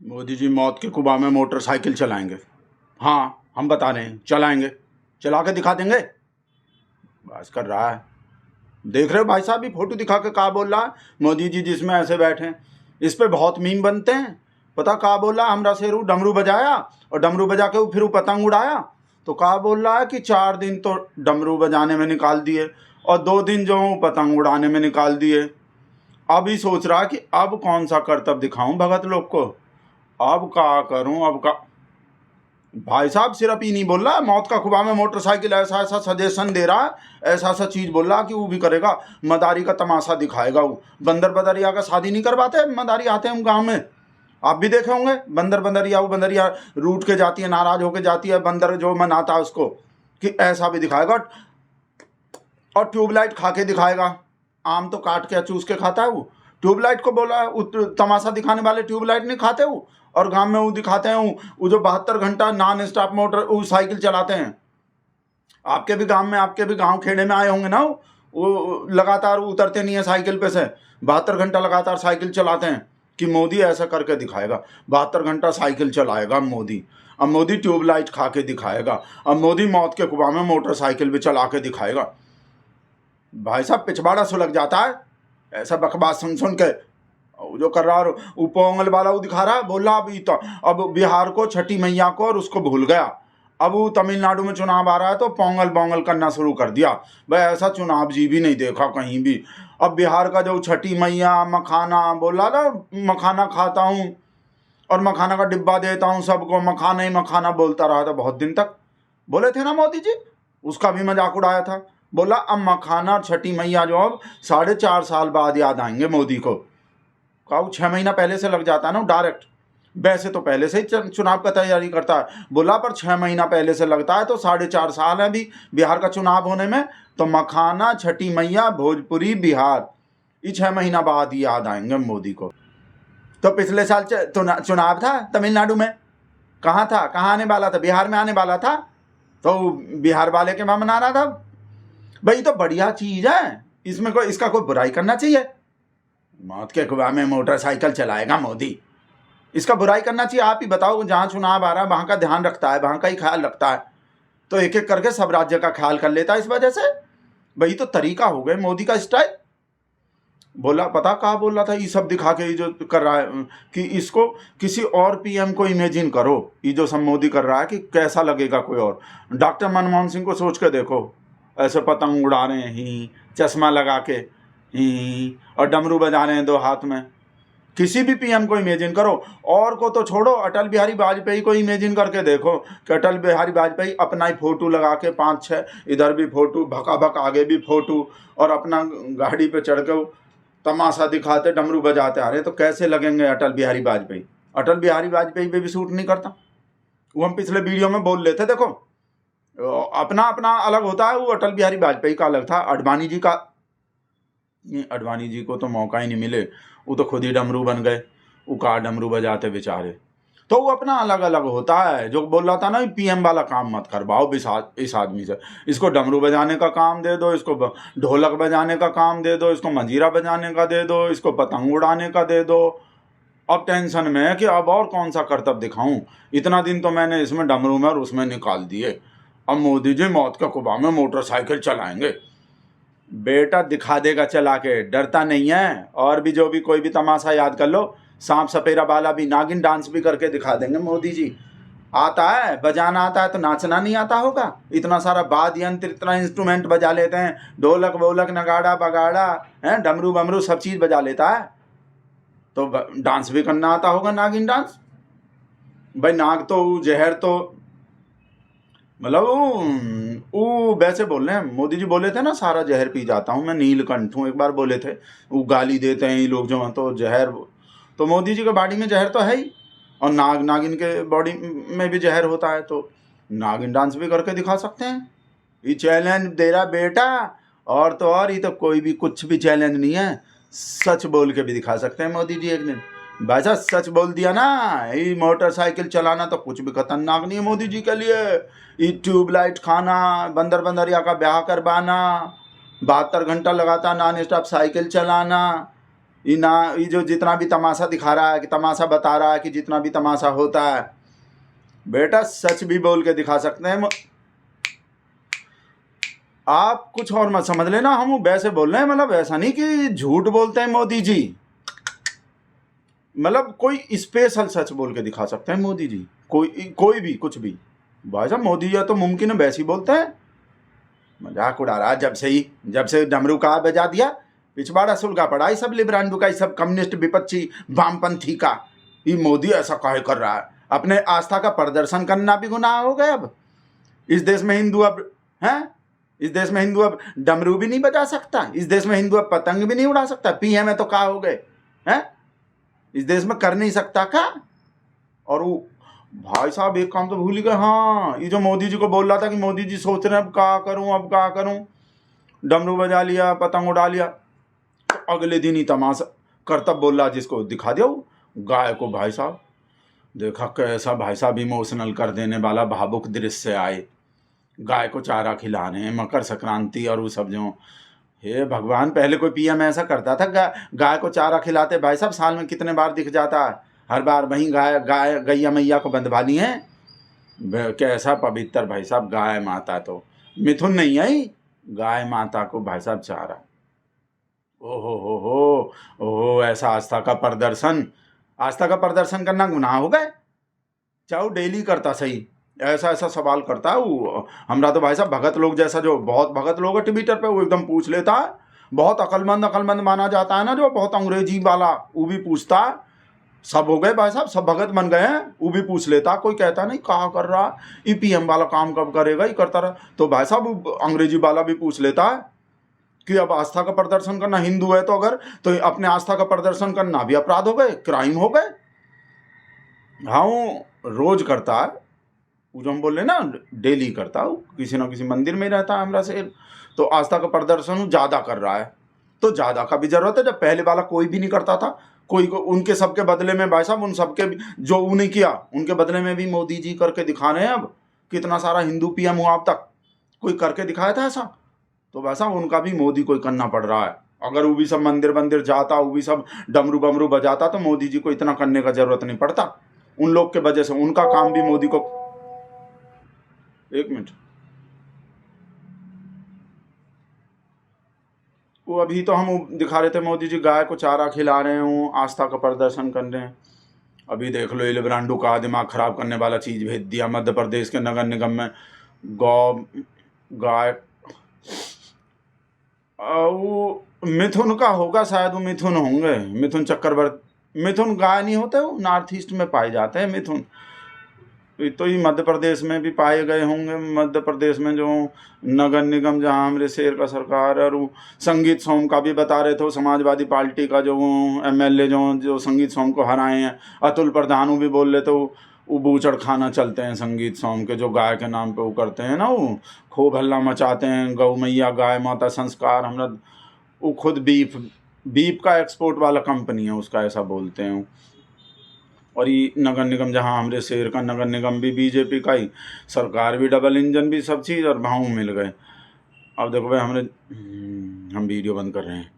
मोदी जी मौत के कुबा में मोटरसाइकिल चलाएंगे। हाँ, हम बता रहे हैं, चलाएंगे, चला के दिखा देंगे। बस कर रहा है, देख रहे हो भाई साहब, ये फोटो दिखा के कहा बोल रहा है मोदी जी जिसमें ऐसे बैठे हैं। इस पे बहुत मीम बनते हैं। पता कहा बोल रहा है, हमरा शेरू डमरू बजाया और डमरू बजा के फिर वो पतंग उड़ाया। तो कहा बोल रहा है कि 4 दिन तो डमरू बजाने में निकाल दिए और 2 दिन जो पतंग उड़ाने में निकाल दिए। अब ही सोच रहा है कि अब कौन सा करतब दिखाऊं भगत लोग को, अब क्या करूं, अब का। भाई साहब सिर्फ ही नहीं बोल रहा, मौत का खुबा में मोटरसाइकिल ऐसा ऐसा सजेशन दे रहा है, ऐसा ऐसा चीज बोल रहा कि वो भी करेगा, मदारी का तमाशा दिखाएगा। वो बंदर बंदरिया का शादी नहीं करवाते, मदारी आते हैं गांव में, आप भी देखे होंगे। बंदर बंदरिया, वो बंदरिया रूठ के जाती है, नाराज होके जाती है, बंदर जो मनाता है उसको, कि ऐसा भी दिखाएगा। और ट्यूबलाइट खा के दिखाएगा। आम तो काट के चूस के खाता है वो, ट्यूबलाइट को बोला तमाशा दिखाने वाले ट्यूबलाइट नहीं खाते वो। और गांव में वो दिखाते हैं वो जो 72 घंटा नॉन स्टॉप मोटर वो साइकिल चलाते हैं। आपके भी गांव में, आपके भी गांव खेड़े में आए होंगे ना, वो लगातार उतरते नहीं है साइकिल पे से, 72 घंटा लगातार साइकिल चलाते हैं। कि मोदी ऐसा करके दिखाएगा, 72 घंटा साइकिल चलाएगा मोदी। अब मोदी ट्यूबलाइट खा के दिखाएगा। अब मोदी मौत के कुबा में मोटरसाइकिल भी चला के दिखाएगा। भाई साहब पिछवाड़ा सुलग जाता है ऐसा बकवास सुन सुन के। जो कर रहा, वो पोंगल वाला वो दिखा रहा, बोला अभी तो अब बिहार को, छठी मैया को और उसको भूल गया। अब वो तमिलनाडु में चुनाव आ रहा है तो पोंगल बोंगल करना शुरू कर दिया। भाई ऐसा चुनाव जी भी नहीं देखा कहीं भी। अब बिहार का जो छठी मैया मखाना बोला ना, मखाना खाता हूँ और मखाना का डिब्बा देता हूँ सबको, मखाना ही मखाना बोलता रहा था बहुत दिन तक। बोले थे ना मोदी जी, उसका भी मजाक उड़ाया था। बोला अब मखाना और छठी मैया जो अब 4.5 साल बाद याद आएंगे मोदी को। कहा 6 महीना पहले से लग जाता है ना डायरेक्ट। वैसे तो पहले से ही चुनाव का तैयारी करता है, बोला पर 6 महीना पहले से लगता है, तो 4.5 साल है अभी बिहार का चुनाव होने में। तो मखाना, छठी मैया, भोजपुरी, बिहार, ये 6 महीना बाद ही याद आएंगे मोदी को। तो पिछले साल चुनाव था तमिलनाडु में, कहाँ था, कहाँ आने वाला था, बिहार में आने वाला था, तो बिहार वाले के वहां मना रहा था। भाई तो बढ़िया चीज है, इसमें कोई, इसका कोई बुराई करना चाहिए। मौत के कुआं में मोटरसाइकिल चलाएगा मोदी, इसका बुराई करना चाहिए? आप ही बताओ, जहां चुनाव आ रहा है वहां का ध्यान रखता है, वहां का ही ख्याल रखता है, तो एक एक करके सब राज्य का ख्याल कर लेता है इस वजह से। वही तो तरीका हो गए मोदी का स्टाइल। बोला, पता कहा बोल रहा था, ये सब दिखा के जो कर रहा है कि इसको किसी और पीएम को इमेजिन करो। ये जो सब मोदी कर रहा है कि कैसा लगेगा कोई और। डॉक्टर मनमोहन सिंह को सोच के देखो, ऐसे पतंग उड़ा रहे हैं ही, चश्मा लगा के ही, और डमरू बजा रहे हैं 2 हाथ में। किसी भी पीएम को इमेजिन करो, और को तो छोड़ो, अटल बिहारी वाजपेयी को इमेजिन करके देखो कि अटल बिहारी वाजपेयी अपना ही फोटो लगा के 5-6 इधर भी फोटो, भका आगे भी फोटो, और अपना गाड़ी पे चढ़ के तमाशा दिखाते, डमरू बजाते आ रहे, तो कैसे लगेंगे अटल बिहारी वाजपेयी? अटल बिहारी वाजपेयी पे भी सूट नहीं करता। वो हम पिछले वीडियो में बोल लेते, देखो अपना अपना अलग होता है। वो अटल बिहारी वाजपेयी का अलग था, अडवाणी जी का, अडवाणी जी को तो मौका ही नहीं मिले, वो तो खुद ही डमरू बन गए, वो का डमरू बजाते बेचारे। तो वो अपना अलग अलग होता है। जो बोल रहा था ना, पीएम वाला काम मत करवाओ इस आदमी से, इसको डमरू बजाने का काम दे दो, इसको ढोलक बजाने का काम दे दो, इसको मंजीरा बजाने का दे दो, इसको पतंग उड़ाने का दे दो। अब टेंशन में है कि अब और कौन सा करतब दिखाऊं, इतना दिन तो मैंने इसमें डमरू में और उसमें निकाल दिए, अब मोदी जी मौत के कुबा में मोटरसाइकिल चलाएंगे। बेटा दिखा देगा चला के, डरता नहीं है। और भी जो भी कोई भी तमाशा याद कर लो, सांप सपेरा वाला भी, नागिन डांस भी करके दिखा देंगे मोदी जी। आता है, बजाना आता है तो नाचना नहीं आता होगा? इतना सारा वाद्य यंत्र, इतना इंस्ट्रूमेंट बजा लेते हैं, ढोलक वोलक नगाड़ा बगाड़ा है, डमरू बमरू सब चीज बजा लेता है, तो डांस भी करना आता होगा, नागिन डांस। भाई नाग तो जहर तो मतलब वो वैसे बोल रहे हैं, मोदी जी बोले थे ना, सारा जहर पी जाता हूँ मैं, नीलकंठ हूँ, एक बार बोले थे। वो गाली देते हैं ये लोग जो हैं, तो जहर, तो मोदी जी के बॉडी में जहर तो है ही, और नागिन के बॉडी में भी जहर होता है, तो नागिन डांस भी करके दिखा सकते हैं। ये चैलेंज दे रहा बेटा, और तो और ये तो कोई भी कुछ भी चैलेंज नहीं है, सच बोल के भी दिखा सकते हैं मोदी जी एक दिन। वैसा सच बोल दिया ना, ये मोटरसाइकिल चलाना तो कुछ भी खतरनाक नहीं है मोदी जी के लिए। ये ट्यूबलाइट खाना, बंदर बंदरिया का ब्याह करवाना, 72 घंटा लगातार नॉन स्टॉप साइकिल चलाना, ये जो जितना भी तमाशा दिखा रहा है कि तमाशा बता रहा है कि जितना भी तमाशा होता है, बेटा सच भी बोल के दिखा सकते हैं। आप कुछ और मत समझ लेना, हम वैसे बोल रहे हैं, मतलब ऐसा नहीं कि झूठ बोलते हैं मोदी जी, मतलब कोई स्पेशल सच बोल के दिखा सकते हैं मोदी जी, कोई भी कुछ भी। भाई साहब मोदी जी तो मुमकिन है वैसे ही बोलते हैं, मजाक उड़ा रहा है। जब से डमरू का बजा दिया, पिछवाड़ा सुलगा पड़ा ये सब लिब्रांडू का, ये सब कम्युनिस्ट विपक्षी वामपंथी का। ये मोदी ऐसा काहे कर रहा है? अपने आस्था का प्रदर्शन करना भी गुनाह हो गया। अब इस देश में हिंदू अब हैं, इस देश में हिंदू अब डमरू भी नहीं बजा सकता, इस देश में हिंदू अब पतंग भी नहीं उड़ा सकता। पीएम है तो क्या हो गए हैं? इस देश में कर नहीं सकता क्या? और वो भाई साहब एक काम तो भूल ही गए। हाँ, ये जो मोदी जी को बोल रहा था कि मोदी जी सोच रहे हैं अब क्या करूं, डमरू बजा लिया, पतंग उड़ा लिया, तो अगले दिन ही तमाशा करतब बोल रहा जिसको दिखा दिया वो गाय को। भाई साहब देखा कैसा भाई साहब इमोशनल कर देने वाला भावुक दृश्य आए। गाय को चारा खिलाने हैं, मकर संक्रांति और वो सब जो, हे भगवान, पहले कोई पीएम ऐसा करता था? गाय को चारा खिलाते भाई साहब साल में कितने बार दिख जाता है, हर बार वहीं गाय गैया मैया को बंधवा ली है। कैसा पवित्र भाई साहब गाय माता, तो मिथुन नहीं आई, गाय माता को भाई साहब चारा। ओहो, ऐसा आस्था का प्रदर्शन करना गुनाह हो गए? चाहे डेली करता सही, ऐसा सवाल करता है वो। हमरा तो भाई साहब भगत लोग जैसा, जो बहुत भगत लोग है ट्विटर पे, वो एकदम पूछ लेता है। बहुत अकलमंद माना जाता है ना, जो बहुत अंग्रेजी वाला, वो भी पूछता है। सब हो गए भाई साहब, सब भगत बन गए हैं, वो भी पूछ लेता। कोई कहता नहीं कहा कर रहा, ये पीएम वाला काम कब करेगा, ये करता रहा। तो भाई साहब अंग्रेजी वाला भी पूछ लेता है कि अब आस्था का प्रदर्शन करना, हिंदू है तो अगर, तो अपने आस्था का प्रदर्शन करना भी अपराध हो गए, क्राइम हो गए। हाँ, वो रोज करता है, वो जो हम बोल रहे ना डेली करता है, किसी ना किसी मंदिर में रहता है हमरा से, तो आस्था का प्रदर्शन ज़्यादा कर रहा है। तो ज़्यादा का भी जरूरत है, जब पहले वाला कोई भी नहीं करता था, कोई को उनके सबके बदले में भाई साहब, उन सबके जो उन्हें किया उनके बदले में भी मोदी जी करके दिखा रहे हैं। अब कितना सारा हिंदू पीएम हुआ अब तक, कोई करके दिखाया था ऐसा? तो वैसा उनका भी मोदी को करना पड़ रहा है। अगर वो भी सब मंदिर जाता, वो भी सब डमरू बमरू बजाता, तो मोदी जी को इतना करने का जरूरत नहीं पड़ता। उन लोग के वजह से उनका काम भी मोदी को, एक मिनट, वो अभी तो हम दिखा रहे थे मोदी जी गाय को चारा खिला रहे हैं, आस्था का प्रदर्शन कर रहे हैं। अभी देख लो ये ब्रांडू का दिमाग खराब करने वाला चीज भेज दिया। मध्य प्रदेश के नगर निगम में गाय, वो मिथुन का होगा शायद, वो मिथुन होंगे, मिथुन चक्रवर्ती। मिथुन गाय नहीं होते, वो नॉर्थ ईस्ट में पाए जाते हैं मिथुन। तो ये मध्य प्रदेश में भी पाए गए होंगे। मध्य प्रदेश में जो नगर निगम जहाँ हमारे शेर का सरकार, और वो संगीत सोम का भी बता रहे थे, समाजवादी पार्टी का जो एमएलए जो संगीत सोम को हराए हैं, अतुल प्रधान, भी बोल रहे थे वो बूचड़ खाना चलते हैं संगीत सोम के, जो गाय के नाम पे वो करते हैं ना, वो खूब हल्ला मचाते हैं, गौ मैया गाय माता संस्कार। हमरा वो खुद बीफ का एक्सपोर्ट वाला कंपनी है उसका, ऐसा बोलते हैं। और ये नगर निगम जहाँ हमारे शहर का नगर निगम भी बीजेपी का ही, सरकार भी डबल इंजन भी, सब चीज़, और भाव मिल गए। अब देखो भाई हम वीडियो बंद कर रहे हैं।